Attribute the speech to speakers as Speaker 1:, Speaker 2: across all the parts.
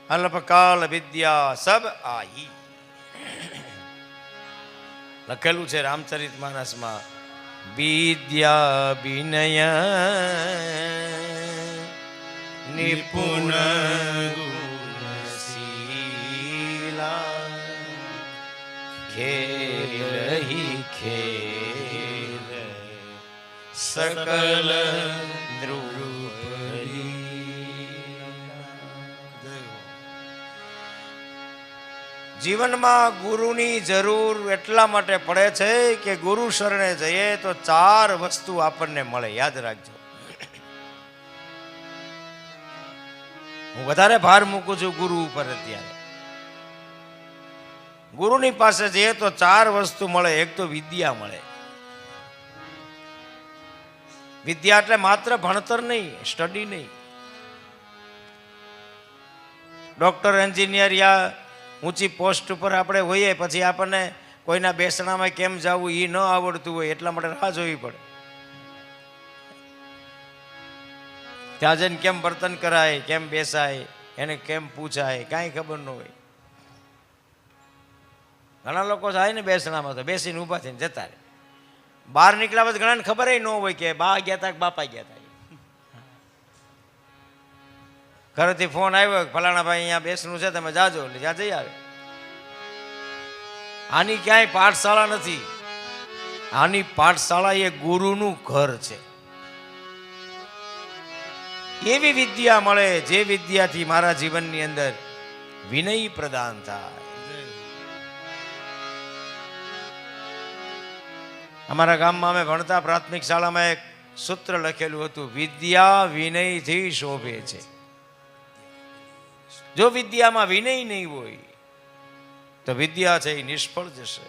Speaker 1: અલ્પકાલ વિદ્યા સબ આઈ લખેલું છે રામચરિત માનસમાં. વિદ્યા વિનય નિપુણ ગુણશીલા ખેલ ખેલ સકલ દ્રુપદી. જીવનમાં ગુરુની જરૂર એટલા માટે પડે છે કે ગુરુ શરણે જઈએ તો 4 વસ્તુ આપણને મળે. યાદ રાખજો. હું વધારે ભાર મૂકું છું ગુરુ ઉપર. અત્યારે ગુરુની પાસે જઈએ તો 4 વસ્તુ મળે. એક તો વિદ્યા મળે. વિદ્યા એટલે માત્ર ભણતર નહીં, સ્ટડી નહીં. ડોક્ટર, એન્જિનિયર યા ઊંચી પોસ્ટ ઉપર આપણે હોઈએ પછી આપણને કોઈના બેસણામાં કેમ જવું એ ન આવડતું હોય એટલા માટે રાહ જોવી પડે. ત્યાં જઈને કેમ વર્તન કરાય, કેમ બેસાય, એને કેમ પૂછાય, કાંઈ ખબર ન હોય. ઘણા લોકો જાય ને બેસણામાં તો બેસીને ઊભા થઈને જતા રહે. બહાર નીકળ્યા પછી ઘણાને ખબર ન હોય કે બા ગયા હતા કે બાપા ગયા હતા. ઘરેથી ફોન આવ્યો ફલાણા ભાઈ અહીંયા બેસનું છે તમે જાજો, એટલે જ્યાં જઈ આવે. આની ક્યાંય પાઠશાળા નથી. આની પાઠશાળા એ ગુરુનું ઘર છે. એવી વિદ્યા મળે જે વિદ્યાથી મારા જીવનની અંદર વિનય પ્રદાન થાય. અમારા ગામમાં અમે ભણતા પ્રાથમિક શાળામાં એક સૂત્ર લખેલું હતું, વિદ્યા વિનયથી શોભે છે. જો વિદ્યામાં વિનય નહીં હોય તો વિદ્યા છે એ નિષ્ફળ જશે.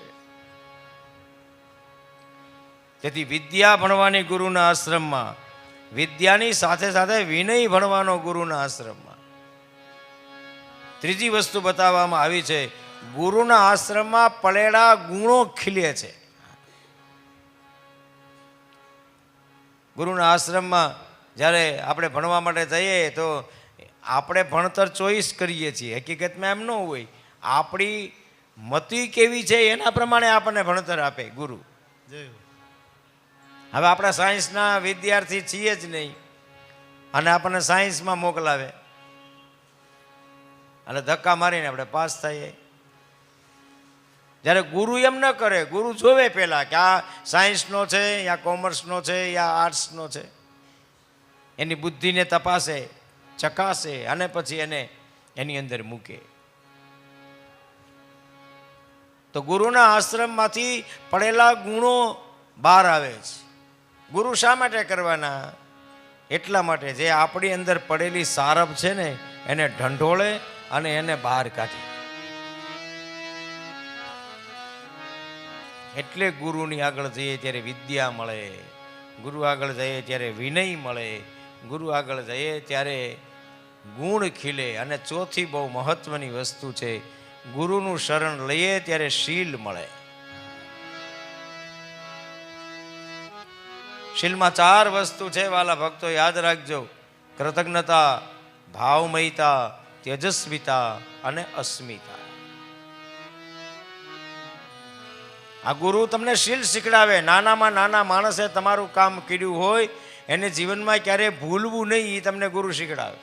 Speaker 1: તેથી વિદ્યા ભણવાની ગુરુના આશ્રમમાં, વિદ્યાની સાથે સાથે વિનય ભણવાનો ગુરુના આશ્રમમાં. ત્રીજી વસ્તુ બતાવવામાં આવી છે, ગુરુના આશ્રમમાં પડેલા ગુણો ખીલે છે. ગુરુના આશ્રમમાં જ્યારે આપણે ભણવા માટે જઈએ તો આપણે ભણતર ચોઈસ કરીએ છીએ. હકીકતમાં એમ ન હોય. આપણી મતિ કેવી છે એના પ્રમાણે આપણને ભણતર આપે ગુરુ. હવે આપણા સાયન્સના વિદ્યાર્થી છીએ જ નહીં અને આપણને સાયન્સમાં મોકલાવે અને ધક્કા મારીને આપણે પાસ થઈએ. જ્યારે ગુરુ એમ ન કરે. ગુરુ જોવે પહેલાં કે આ સાયન્સનો છે યા કોમર્સનો છે યા આર્ટ્સનો છે. એની બુદ્ધિને તપાસે, ચકાસે અને પછી એને એની અંદર મૂકે. તો ગુરુના આશ્રમમાંથી પડેલા ગુણો બહાર આવે છે. ગુરુ શા માટે કરવાના? એટલા માટે જે આપણી અંદર પડેલી સારપ છે ને એને ઢંઢોળે અને એને બહાર કાઢે. એટલે ગુરુની આગળ જઈએ ત્યારે વિદ્યા મળે, ગુરુ આગળ જઈએ ત્યારે વિનય મળે, ગુરુ આગળ જઈએ ત્યારે ગુણ ખીલે. અને ચોથી બહુ મહત્વની વસ્તુ છે, ગુરુનું શરણ લઈએ ત્યારે શીલ મળે. શીલમાં 4 વસ્તુ છે વાલા ભક્તો, યાદ રાખજો. કૃતજ્ઞતા, ભાવમયતા, તેજસ્વીતા અને અસ્મિતા. આ ગુરુ તમને શીલ શીખડાવે. નાનામાં નાના માણસે તમારું કામ કર્યું હોય એને જીવનમાં ક્યારેય ભૂલવું નહીં, એ તમને ગુરુ શીખડાવે.